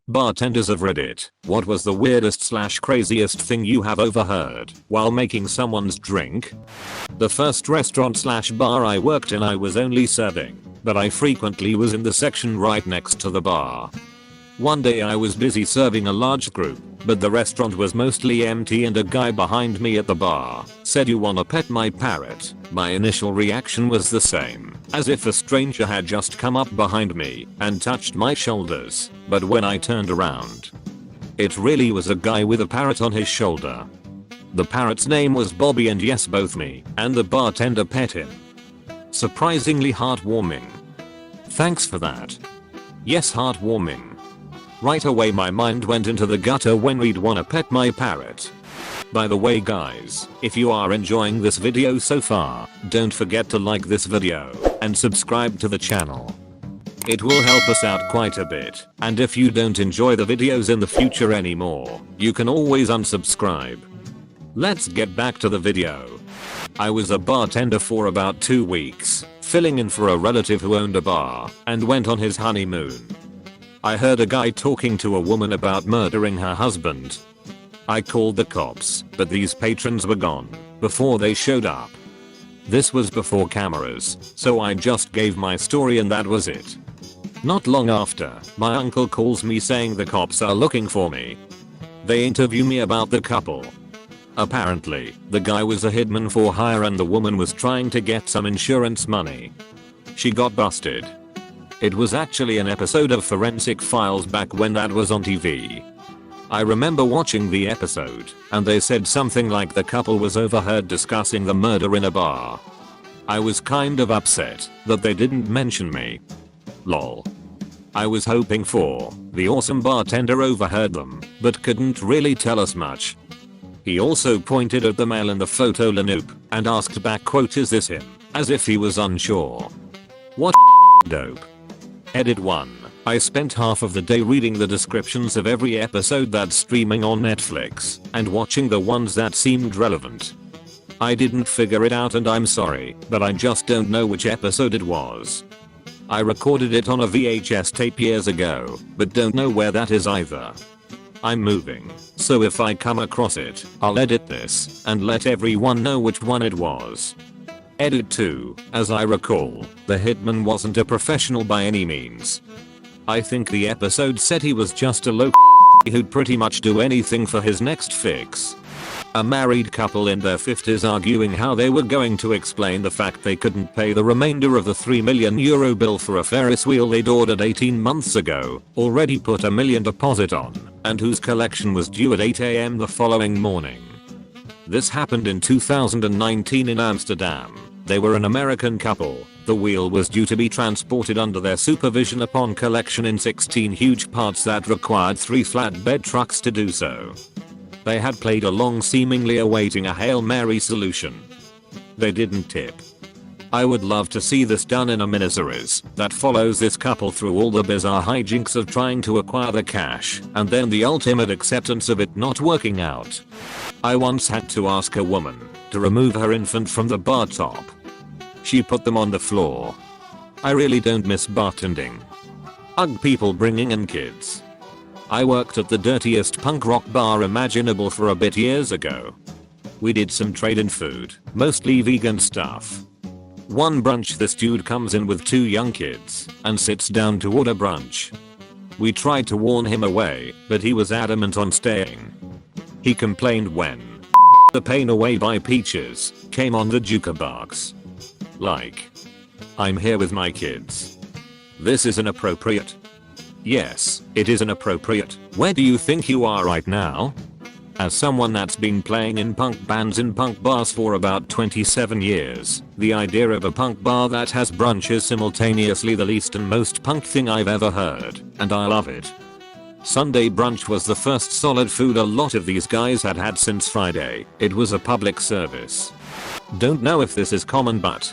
Bartenders of Reddit, what was the weirdest / craziest thing you have overheard while making someone's drink? The first restaurant / bar I worked in I was only serving, but I frequently was in the section right next to the bar. One day I was busy serving a large group, but the restaurant was mostly empty and a guy behind me at the bar said, "You wanna pet my parrot?" My initial reaction was the same, as if a stranger had just come up behind me and touched my shoulders, but when I turned around, it really was a guy with a parrot on his shoulder. The parrot's name was Bobby, and yes, both me and the bartender pet him. Surprisingly heartwarming. Thanks for that. Yes, heartwarming. Right away my mind went into the gutter when we'd wanna pet my parrot. By the way guys, if you are enjoying this video so far, don't forget to like this video and subscribe to the channel. It will help us out quite a bit, and if you don't enjoy the videos in the future anymore, you can always unsubscribe. Let's get back to the video. I was a bartender for about 2 weeks, filling in for a relative who owned a bar and went on his honeymoon. I heard a guy talking to a woman about murdering her husband. I called the cops, but these patrons were gone before they showed up. This was before cameras, so I just gave my story and that was it. Not long after, my uncle calls me saying the cops are looking for me. They interview me about the couple. Apparently, the guy was a hitman for hire and the woman was trying to get some insurance money. She got busted. It was actually an episode of Forensic Files back when that was on TV. I remember watching the episode, and they said something like the couple was overheard discussing the murder in a bar. I was kind of upset that they didn't mention me. Lol. I was hoping for the awesome bartender overheard them, but couldn't really tell us much. He also pointed at the male in the photo Lanoop and asked back, quote, "Is this him?" as if he was unsure. What dope. Edit 1. I spent half of the day reading the descriptions of every episode that's streaming on Netflix and watching the ones that seemed relevant. I didn't figure it out and I'm sorry, but I just don't know which episode it was. I recorded it on a VHS tape years ago, but don't know where that is either. I'm moving, so if I come across it, I'll edit this and let everyone know which one it was. Edit 2, as I recall, the hitman wasn't a professional by any means. I think the episode said he was just a local who'd pretty much do anything for his next fix. A married couple in their 50s arguing how they were going to explain the fact they couldn't pay the remainder of the €3 million bill for a Ferris wheel they'd ordered 18 months ago, already put $1 million deposit on, and whose collection was due at 8 AM the following morning. This happened in 2019 in Amsterdam. They were an American couple. The wheel was due to be transported under their supervision upon collection in 16 huge parts that required 3 flatbed trucks to do so. They had played along seemingly awaiting a Hail Mary solution. They didn't tip. I would love to see this done in a miniseries that follows this couple through all the bizarre hijinks of trying to acquire the cash and then the ultimate acceptance of it not working out. I once had to ask a woman to remove her infant from the bar top. She put them on the floor. I really don't miss bartending. Ugh, people bringing in kids. I worked at the dirtiest punk rock bar imaginable for a bit years ago. We did some trade in food, mostly vegan stuff. One brunch this dude comes in with 2 young kids and sits down to order brunch. We tried to warn him away, but he was adamant on staying. He complained when the Pain Away by Peaches came on the jukebox. Like, I'm here with my kids. This is inappropriate. Yes, it is inappropriate. Where do you think you are right now? As someone that's been playing in punk bands in punk bars for about 27 years, the idea of a punk bar that has brunch is simultaneously the least and most punk thing I've ever heard, and I love it. Sunday brunch was the first solid food a lot of these guys had had since Friday. It was a public service. Don't know if this is common, but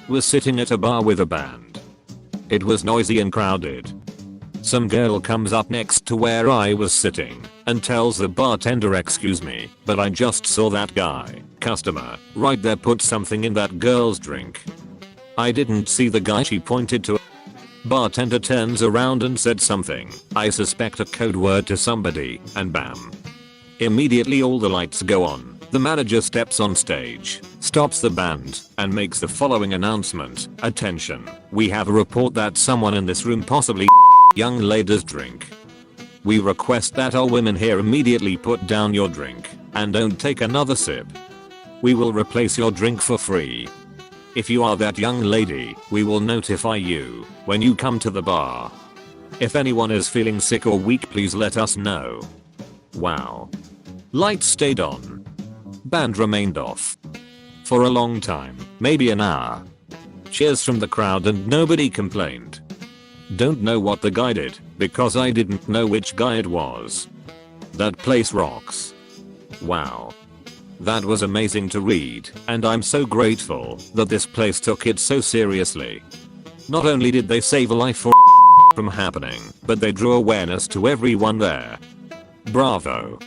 was sitting at a bar with a band. It was noisy and crowded. Some girl comes up next to where I was sitting and tells the bartender, "Excuse me, but I just saw that guy, customer, right there put something in that girl's drink." I didn't see the guy she pointed to. Bartender turns around and said something, I suspect a code word to somebody, and bam. Immediately all the lights go on. The manager steps on stage, stops the band, and makes the following announcement. Attention, we have a report that someone in this room possibly young lady's drink. We request that all women here immediately put down your drink and don't take another sip. We will replace your drink for free. If you are that young lady, we will notify you when you come to the bar. If anyone is feeling sick or weak, please let us know. Wow. Lights stayed on. Band remained off. For a long time, maybe an hour. Cheers from the crowd and nobody complained. Don't know what the guy did, because I didn't know which guy it was. That place rocks. Wow. That was amazing to read, and I'm so grateful that this place took it so seriously. Not only did they save a life from happening, but they drew awareness to everyone there. Bravo.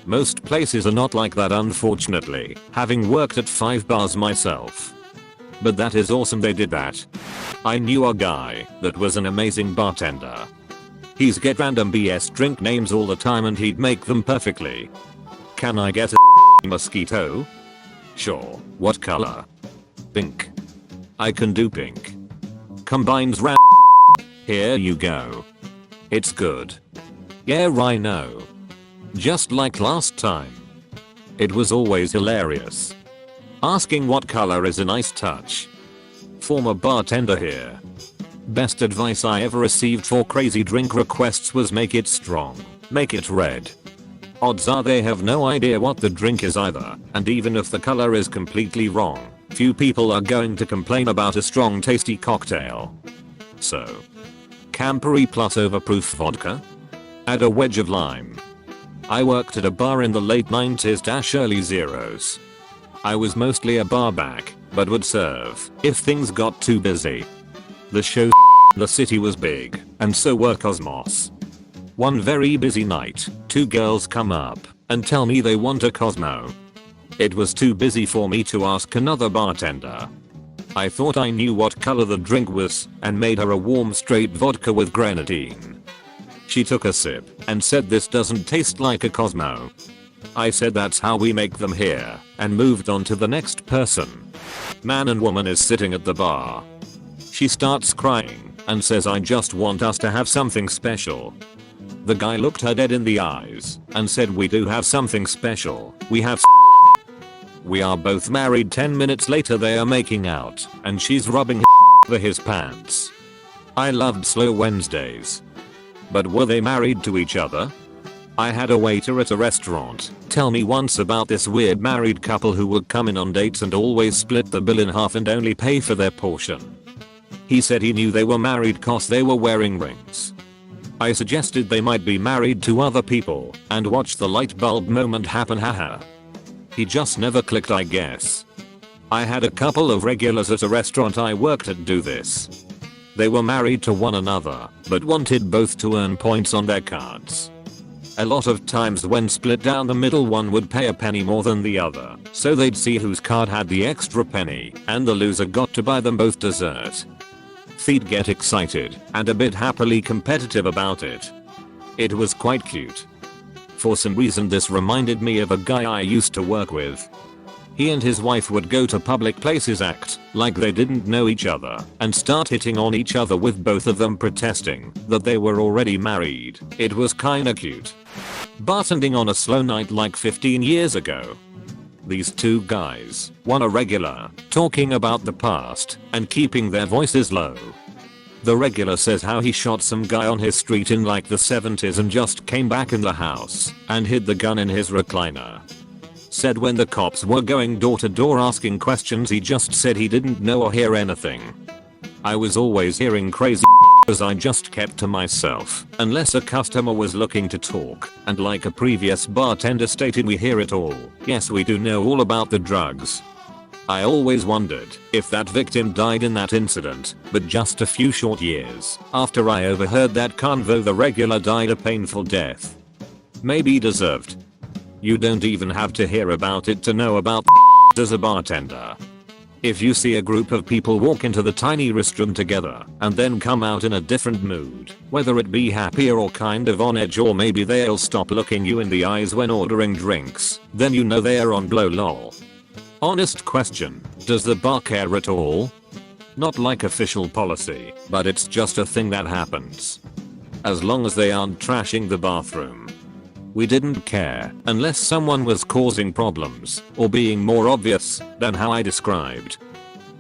Most places are not like that, unfortunately, having worked at 5 bars myself. But that is awesome they did that. I knew a guy that was an amazing bartender. He's get random BS drink names all the time and he'd make them perfectly. Can I get a mosquito? Sure. What color? Pink. I can do pink. Combines Here you go. It's good. Yeah, I know. Just like last time. It was always hilarious. Asking what color is a nice touch. Former bartender here. Best advice I ever received for crazy drink requests was make it strong. Make it red. Odds are they have no idea what the drink is either, and even if the color is completely wrong, few people are going to complain about a strong tasty cocktail. So. Campari plus overproof vodka? Add a wedge of lime. I worked at a bar in the late 90s-early zeros. I was mostly a bar back, but would serve if things got too busy. The show the city was big, and so were Cosmos. One very busy night, 2 girls come up and tell me they want a Cosmo. It was too busy for me to ask another bartender. I thought I knew what color the drink was and made her a warm straight vodka with grenadine. She took a sip and said this doesn't taste like a Cosmo. I said that's how we make them here and moved on to the next person. Man and woman is sitting at the bar. She starts crying and says I just want us to have something special. The guy looked her dead in the eyes and said we do have something special. We have We are both married. 10 minutes later they are making out and she's rubbing for his pants. I loved slow Wednesdays. But were they married to each other? I had a waiter at a restaurant tell me once about this weird married couple who would come in on dates and always split the bill in half and only pay for their portion. He said he knew they were married cause they were wearing rings. I suggested they might be married to other people and watch the light bulb moment happen, haha. He just never clicked, I guess. I had a couple of regulars at a restaurant I worked at do this. They were married to one another, but wanted both to earn points on their cards. A lot of times when split down the middle, one would pay a penny more than the other, so they'd see whose card had the extra penny, and the loser got to buy them both dessert. They'd get excited and a bit happily competitive about it. It was quite cute. For some reason this reminded me of a guy I used to work with. He and his wife would go to public places, act like they didn't know each other, and start hitting on each other with both of them protesting that they were already married. It was kinda cute. Bartending on a slow night like 15 years ago. These 2 guys, one a regular, talking about the past and keeping their voices low. The regular says how he shot some guy on his street in like the 70s and just came back in the house and hid the gun in his recliner. Said when the cops were going door to door asking questions he just said he didn't know or hear anything. I was always hearing crazy as I just kept to myself unless a customer was looking to talk, and like a previous bartender stated, we hear it all. Yes, we do know all about the drugs. I always wondered if that victim died in that incident, but just a few short years after I overheard that convo the regular died a painful death. Maybe deserved. You don't even have to hear about it to know about as a bartender. If you see a group of people walk into the tiny restroom together and then come out in a different mood, whether it be happier or kind of on edge, or maybe they'll stop looking you in the eyes when ordering drinks, then you know they are on blow lol. Honest question, does the bar care at all? Not like official policy, but it's just a thing that happens. As long as they aren't trashing the bathroom. We didn't care unless someone was causing problems or being more obvious than how I described.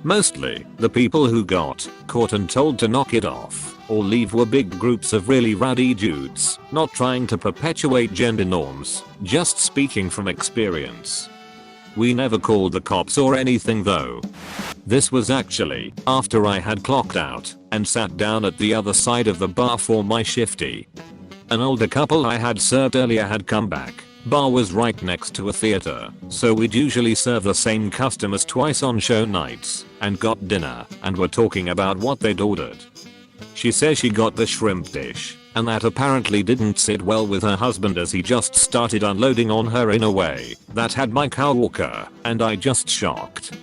Mostly, the people who got caught and told to knock it off or leave were big groups of really rowdy dudes, not trying to perpetuate gender norms, just speaking from experience. We never called the cops or anything though. This was actually after I had clocked out and sat down at the other side of the bar for my shifty. An older couple I had served earlier had come back. Bar was right next to a theater, so we'd usually serve the same customers twice on show nights, and got dinner and were talking about what they'd ordered. She says she got the shrimp dish, and that apparently didn't sit well with her husband as he just started unloading on her in a way that had my coworker and I just shocked.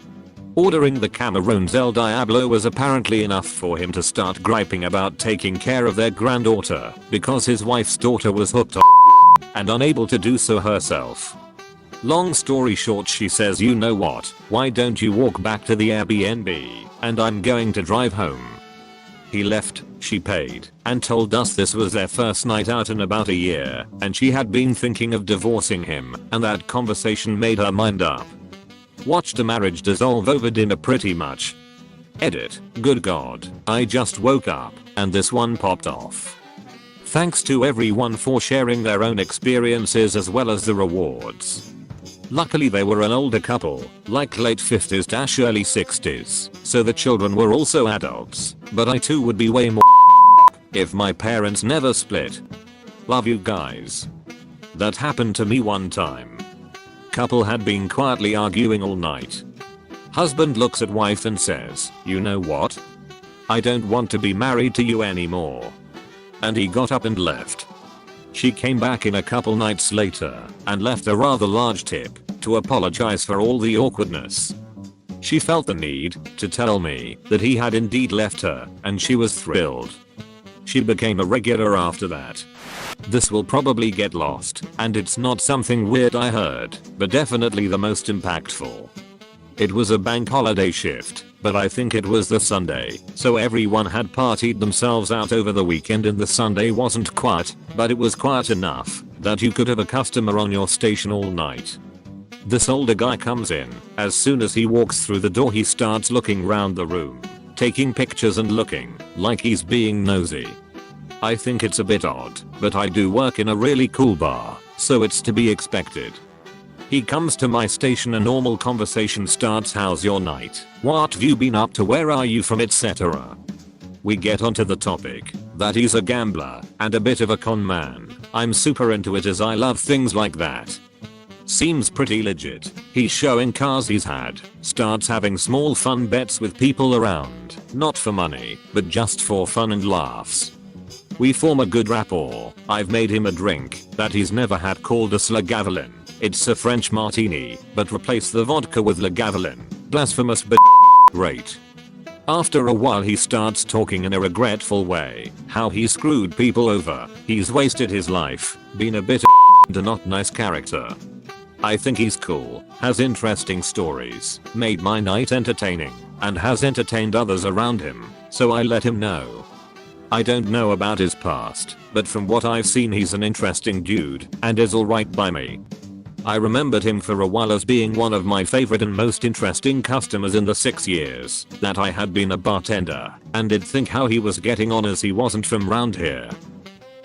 Ordering the Cameroons El Diablo was apparently enough for him to start griping about taking care of their granddaughter because his wife's daughter was hooked on and unable to do so herself. Long story short, she says, you know what, why don't you walk back to the Airbnb and I'm going to drive home. He left, she paid, and told us this was their first night out in about a year and she had been thinking of divorcing him, and that conversation made her mind up. Watched a marriage dissolve over dinner pretty much. Edit, good god, I just woke up and this one popped off. Thanks to everyone for sharing their own experiences as well as the rewards. Luckily they were an older couple, like late 50s-early 60s, so the children were also adults, but I too would be way more if my parents never split. Love you guys. That happened to me one time. Couple had been quietly arguing all night. Husband looks at wife and says, you know what? I don't want to be married to you anymore. And he got up and left. She came back in a couple nights later and left a rather large tip to apologize for all the awkwardness. She felt the need to tell me that he had indeed left her and she was thrilled. She became a regular after that. This will probably get lost, and it's not something weird I heard, but definitely the most impactful. It was a bank holiday shift, but I think it was the Sunday, so everyone had partied themselves out over the weekend and the Sunday wasn't quiet, but it was quiet enough that you could have a customer on your station all night. This older guy comes in. As soon as he walks through the door he starts looking round the room, taking pictures and looking like he's being nosy. I think it's a bit odd, but I do work in a really cool bar, so it's to be expected. He comes to my station, a normal conversation starts. How's your night? What have you been up to? Where are you from? Etc. We get onto the topic that he's a gambler and a bit of a con man. I'm super into it as I love things like that. Seems pretty legit. He's showing cars he's had, starts having small fun bets with people around, not for money, but just for fun and laughs. We form a good rapport. I've made him a drink that he's never had called a Slagavelin. It's a French martini, but replace the vodka with Lagavulin. Blasphemous but great. After a while he starts talking in a regretful way, how he screwed people over, he's wasted his life, been a bit and a not nice character. I think he's cool, has interesting stories, made my night entertaining, and has entertained others around him, so I let him know. I don't know about his past, but from what I've seen he's an interesting dude and is alright by me. I remembered him for a while as being one of my favorite and most interesting customers in the 6 years that I had been a bartender, and did think how he was getting on as he wasn't from round here.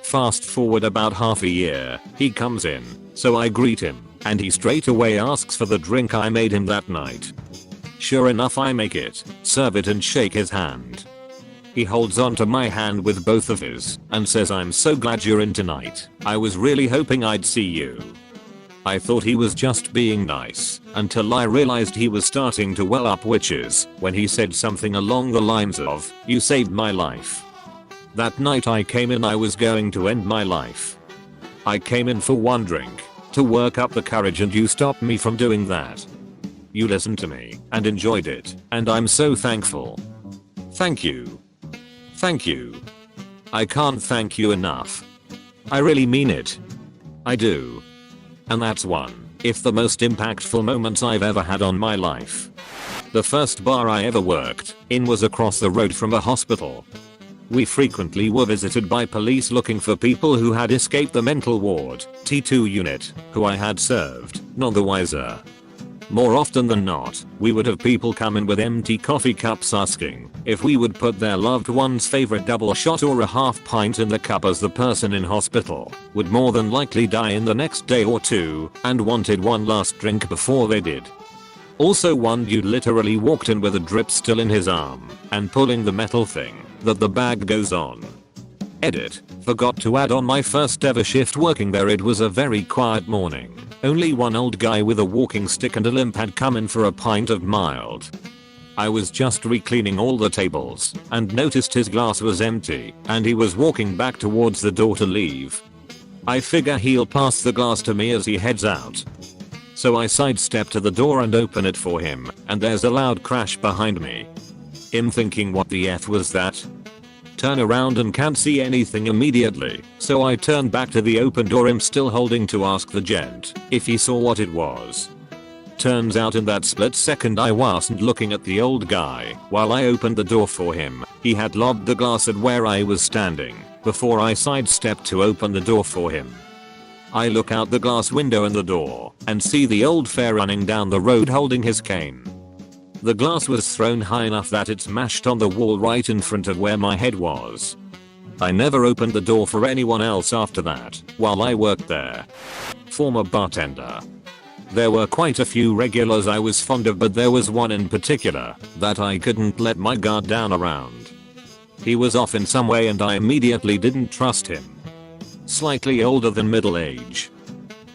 Fast forward about half a year, he comes in, so I greet him, and he straight away asks for the drink I made him that night. Sure enough I make it, serve it and shake his hand. He holds onto my hand with both of his and says, I'm so glad you're in tonight, I was really hoping I'd see you. I thought he was just being nice until I realized he was starting to well up, which is when he said something along the lines of, you saved my life. That night I came in, I was going to end my life. I came in for one drink, to work up the courage, and you stopped me from doing that. You listened to me and enjoyed it, and I'm so thankful. Thank you. Thank you. I can't thank you enough. I really mean it. I do. And that's one, if the most impactful moments I've ever had on my life. The first bar I ever worked in was across the road from a hospital. We frequently were visited by police looking for people who had escaped the mental ward, T2 unit, who I had served, none the wiser. More often than not, we would have people come in with empty coffee cups asking if we would put their loved one's favorite double shot or a half pint in the cup, as the person in hospital would more than likely die in the next day or two and wanted one last drink before they did. Also, one dude literally walked in with a drip still in his arm and pulling the metal thing that the bag goes on. Edit. Forgot to add, on my first ever shift working there, it was a very quiet morning. Only one old guy with a walking stick and a limp had come in for a pint of mild. I was just re-cleaning all the tables and noticed his glass was empty and he was walking back towards the door to leave. I figure he'll pass the glass to me as he heads out. So I sidestep to the door and open it for him, and there's a loud crash behind me. I'm thinking, what the F was that? Turn around and can't see anything immediately, so I turn back to the open door I'm still holding to ask the gent if he saw what it was. Turns out in that split second I wasn't looking at the old guy while I opened the door for him. He had lobbed the glass at where I was standing before I sidestepped to open the door for him. I look out the glass window in the door and see the old fare running down the road holding his cane. The glass was thrown high enough that it smashed on the wall right in front of where my head was. I never opened the door for anyone else after that while I worked there. Former bartender. There were quite a few regulars I was fond of, but there was one in particular that I couldn't let my guard down around. He was off in some way and I immediately didn't trust him. Slightly older than middle age.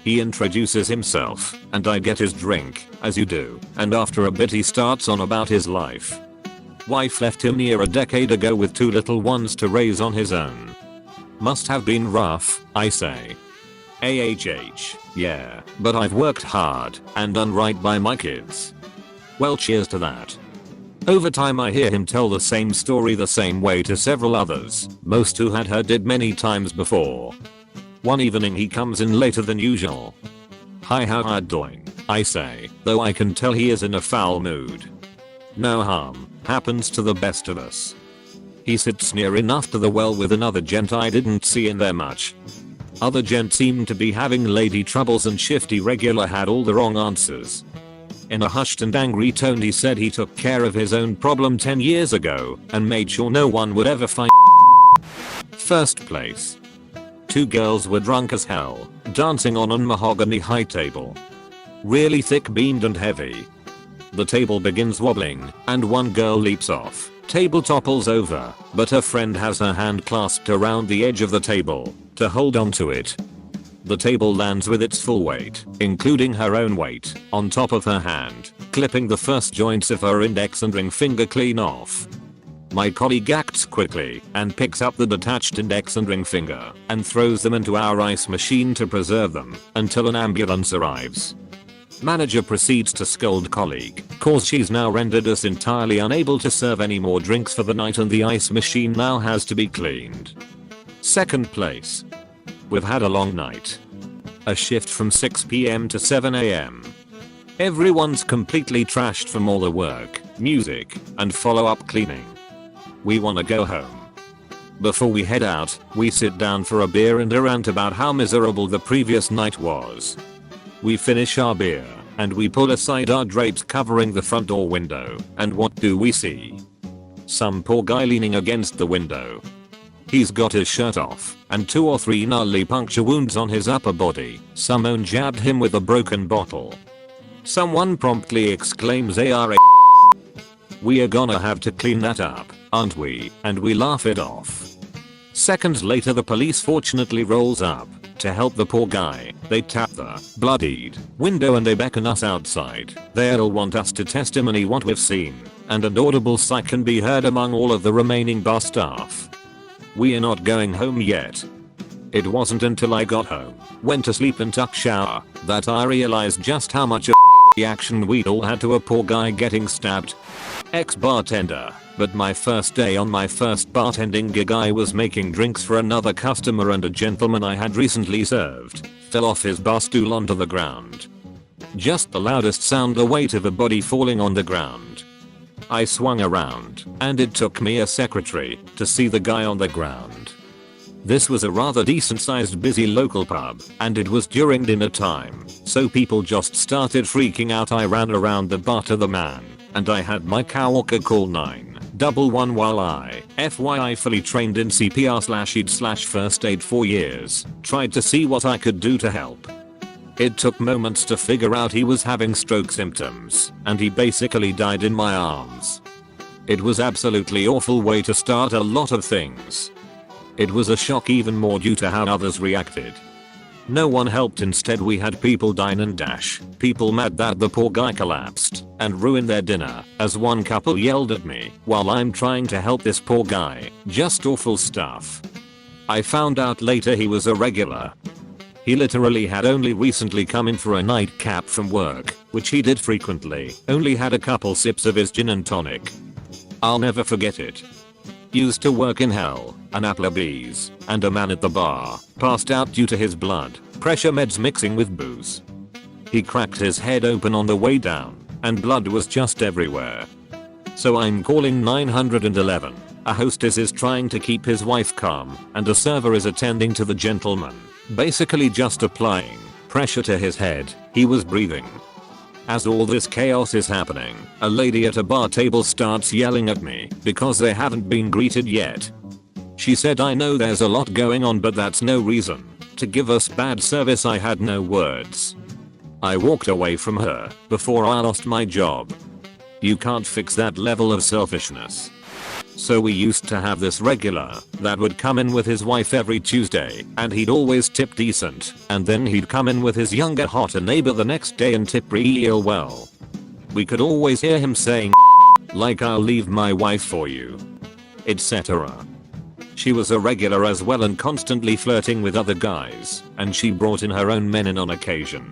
He introduces himself and I get his drink, as you do, and after a bit he starts on about his life. Wife left him near a decade ago with 2 little ones to raise on his own. Must have been rough, I say. Yeah, but I've worked hard and done right by my kids. Well, cheers to that. Over time I hear him tell the same story the same way to several others, most who had heard it many times before. One evening he comes in later than usual. Hi, how are you doing? I say, though I can tell he is in a foul mood. No harm happens to the best of us. He sits near enough to the well with another gent I didn't see in there much. Other gent seemed to be having lady troubles and shifty regular had all the wrong answers. In a hushed and angry tone he said he took care of his own problem 10 years ago and made sure no one would ever find. First place. 2 girls were drunk as hell, dancing on a mahogany high table. Really thick beamed and heavy. The table begins wobbling, and one girl leaps off. Table topples over, but her friend has her hand clasped around the edge of the table to hold onto it. The table lands with its full weight, including her own weight, on top of her hand, clipping the first joints of her index and ring finger clean off. My colleague acts quickly and picks up the detached index and ring finger and throws them into our ice machine to preserve them until an ambulance arrives. Manager proceeds to scold colleague cause she's now rendered us entirely unable to serve any more drinks for the night and the ice machine now has to be cleaned. Second place. We've had a long night. A shift from 6 PM to 7 AM. Everyone's completely trashed from all the work, music, and follow-up cleaning. We wanna go home. Before we head out, we sit down for a beer and a rant about how miserable the previous night was. We finish our beer, and we pull aside our drapes covering the front door window, and what do we see? Some poor guy leaning against the window. He's got his shirt off, and 2 or 3 gnarly puncture wounds on his upper body. Someone jabbed him with a broken bottle. Someone promptly exclaims ARA. We are gonna have to clean that up, aren't we? And we laugh it off. Seconds later the police fortunately rolls up to help the poor guy. They tap the bloodied window and they beckon us outside. They'll want us to testimony what we've seen, and an audible sigh can be heard among all of the remaining bar staff. We are not going home yet. It wasn't until I got home, went to sleep and took shower, that I realized just how much reaction we'd all had to a poor guy getting stabbed. Ex-bartender. But my first day on my first bartending gig, I was making drinks for another customer and a gentleman I had recently served fell off his bar stool onto the ground. Just the loudest sound, the weight of a body falling on the ground. I swung around, and it took me a secretary to see the guy on the ground. This was a rather decent sized busy local pub, and it was during dinner time, so people just started freaking out. I ran around the bar to the man, and I had my coworker call 911 while I, FYI fully trained in CPR/ED/first aid for years, tried to see what I could do to help. It took moments to figure out he was having stroke symptoms, and he basically died in my arms. It was absolutely awful way to start a lot of things. It was a shock, even more due to how others reacted. No one helped. Instead we had people dine and dash, people mad that the poor guy collapsed and ruined their dinner, as one couple yelled at me while I'm trying to help this poor guy. Just awful stuff. I found out later he was a regular. He literally had only recently come in for a nightcap from work, which he did frequently, only had a couple sips of his gin and tonic. I'll never forget it. Used to work in hell, an Applebee's, and a man at the bar passed out due to his blood pressure meds mixing with booze. He cracked his head open on the way down, and blood was just everywhere. So I'm calling 911. A hostess is trying to keep his wife calm, and a server is attending to the gentleman, basically just applying pressure to his head. He was breathing. As all this chaos is happening, a lady at a bar table starts yelling at me because they haven't been greeted yet. She said, "I know there's a lot going on, but that's no reason to give us bad service." I had no words. I walked away from her before I lost my job. You can't fix that level of selfishness. So we used to have this regular that would come in with his wife every Tuesday, and he'd always tip decent, and then he'd come in with his younger hotter neighbor the next day and tip real well. We could always hear him saying like, "I'll leave my wife for you," etc. She was a regular as well and constantly flirting with other guys, and she brought in her own men in on occasion.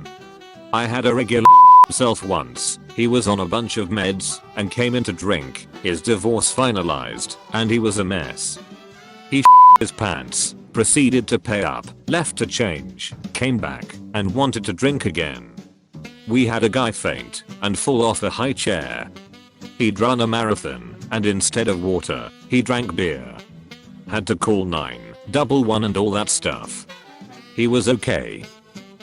I had a regular himself once. He was on a bunch of meds and came in to drink. His divorce finalized, and he was a mess. He his pants, proceeded to pay up, left to change, came back, and wanted to drink again. We had a guy faint and fall off a high chair. He'd run a marathon, and instead of water, he drank beer. Had to call 911 and all that stuff. He was okay.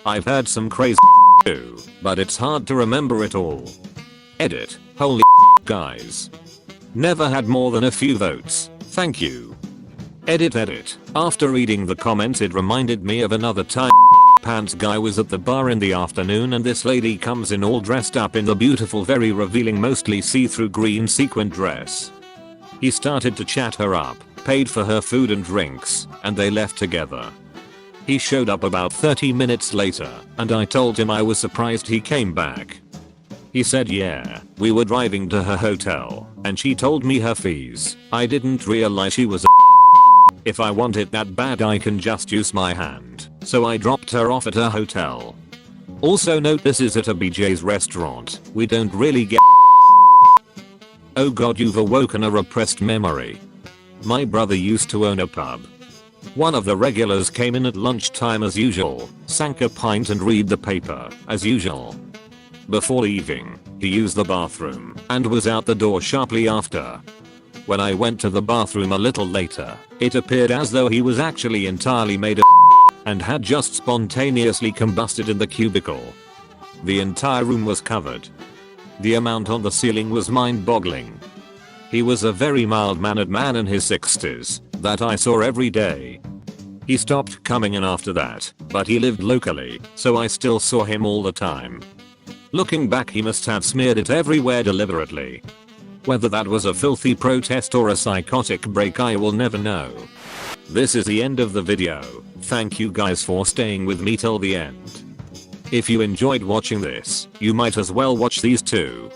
I've heard some crazy too, but it's hard to remember it all. Edit. Holy guys. Never had more than a few votes. Thank you. Edit. After reading the comments, it reminded me of another time. Pants guy was at the bar in the afternoon, and this lady comes in all dressed up in the beautiful, very revealing, mostly see-through green sequin dress. He started to chat her up, paid for her food and drinks, and they left together. He showed up about 30 minutes later, and I told him I was surprised he came back. He said, "Yeah, we were driving to her hotel, and she told me her fees. I didn't realize she was a If I want it that bad, I can just use my hand, so I dropped her off at her hotel." Also note, this is at a BJ's restaurant. We don't really get. Oh god, you've awoken a repressed memory. My brother used to own a pub. One of the regulars came in at lunchtime as usual, sank a pint and read the paper as usual. Before leaving, he used the bathroom and was out the door sharply after. When I went to the bathroom a little later, it appeared as though he was actually entirely made of and had just spontaneously combusted in the cubicle. The entire room was covered. The amount on the ceiling was mind-boggling. He was a very mild-mannered man in his 60s that I saw every day. He stopped coming in after that, but he lived locally, so I still saw him all the time. Looking back, he must have smeared it everywhere deliberately. Whether that was a filthy protest or a psychotic break, I will never know. This is the end of the video. Thank you guys for staying with me till the end. If you enjoyed watching this, you might as well watch these too.